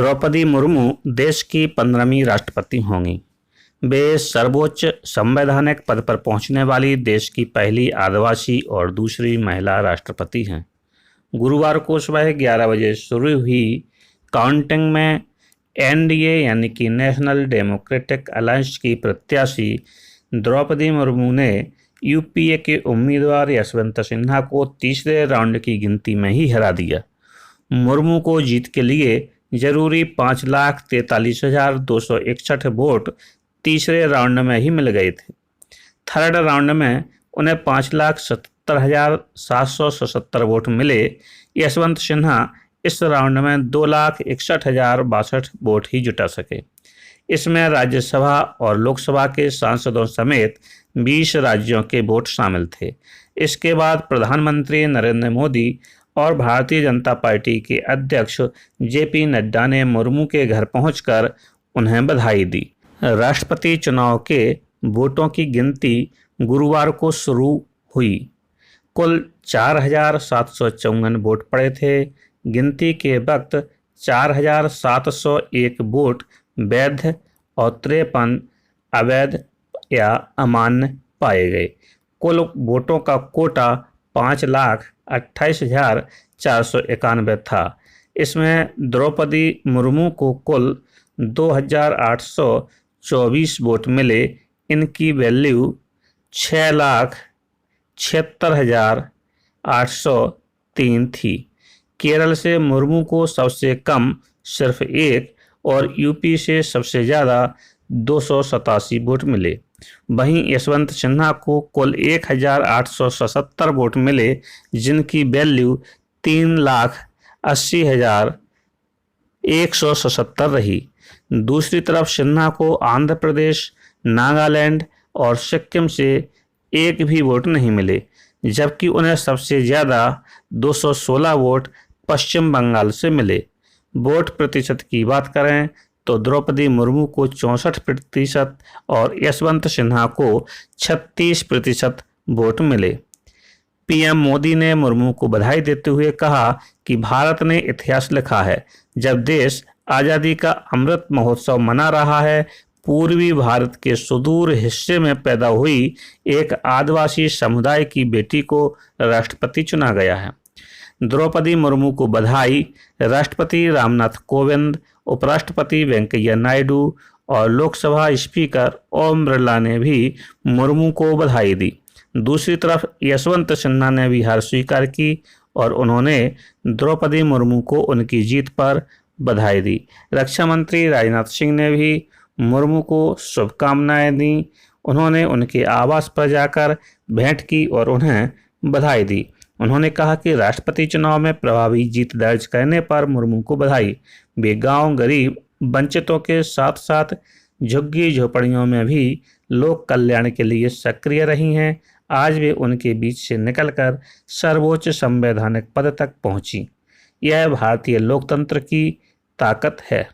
द्रौपदी मुर्मू देश की 15वीं राष्ट्रपति होंगी। वे सर्वोच्च संवैधानिक पद पर पहुंचने वाली देश की पहली आदिवासी और दूसरी महिला राष्ट्रपति हैं। गुरुवार को सुबह 11 बजे शुरू हुई काउंटिंग में एनडीए यानी कि नेशनल डेमोक्रेटिक अलायंस की प्रत्याशी द्रौपदी मुर्मू ने यूपीए के उम्मीदवार यशवंत सिन्हा को तीसरे राउंड की गिनती में ही हरा दिया। मुर्मू को जीत के लिए जरूरी 5,43,261 वोट तीसरे राउंड में ही मिल गए थे। थर्ड राउंड में उन्हें 5,77,777 वोट मिले। यशवंत सिन्हा इस राउंड में 2,61,062 वोट ही जुटा सके। इसमें राज्यसभा और लोकसभा के सांसदों समेत 20 राज्यों के वोट शामिल थे। इसके बाद प्रधानमंत्री नरेंद्र मोदी और भारतीय जनता पार्टी के अध्यक्ष जेपी नड्डा ने मुर्मू के घर पहुंचकर उन्हें बधाई दी। राष्ट्रपति चुनाव के वोटों की गिनती गुरुवार को शुरू हुई। कुल 4,754 वोट पड़े थे। गिनती के वक्त 4,701 वोट वैध और 53 अवैध या अमान्य पाए गए। कुल वोटों का कोटा 5,28,491 था। इसमें द्रौपदी मुर्मू को कुल 2,824 वोट मिले। इनकी वैल्यू 6,76,803 थी। केरल से मुर्मू को सबसे कम सिर्फ 1 और यूपी से सबसे ज़्यादा 287 वोट मिले। वहीं यशवंत सिन्हा को कुल 1,877 वोट मिले, जिनकी वैल्यू 3,80,177 रही। दूसरी तरफ सिन्हा को आंध्र प्रदेश, नागालैंड और सिक्किम से एक भी वोट नहीं मिले, जबकि उन्हें सबसे ज़्यादा 216 वोट पश्चिम बंगाल से मिले। वोट प्रतिशत की बात करें तो द्रौपदी मुर्मू को 64% और यशवंत सिन्हा को 36% वोट मिले। पीएम मोदी ने मुर्मू को बधाई देते हुए कहा कि भारत ने इतिहास लिखा है। जब देश आज़ादी का अमृत महोत्सव मना रहा है, पूर्वी भारत के सुदूर हिस्से में पैदा हुई एक आदिवासी समुदाय की बेटी को राष्ट्रपति चुना गया है। द्रौपदी मुर्मू को बधाई। राष्ट्रपति रामनाथ कोविंद, उपराष्ट्रपति वेंकैया नायडू और लोकसभा स्पीकर ओम बिरला ने भी मुर्मू को बधाई दी। दूसरी तरफ यशवंत सिन्हा ने भी हार स्वीकार की और उन्होंने द्रौपदी मुर्मू को उनकी जीत पर बधाई दी। रक्षा मंत्री राजनाथ सिंह ने भी मुर्मू को शुभकामनाएं दी। उन्होंने उनके आवास पर जाकर भेंट की और उन्हें बधाई दी। उन्होंने कहा कि राष्ट्रपति चुनाव में प्रभावी जीत दर्ज करने पर मुर्मू को बधाई। वे गांव, गरीब, वंचितों के साथ साथ झुग्गी झोपड़ियों में भी लोक कल्याण के लिए सक्रिय रही हैं। आज वे उनके बीच से निकलकर सर्वोच्च संवैधानिक पद तक पहुंची। यह भारतीय लोकतंत्र की ताकत है।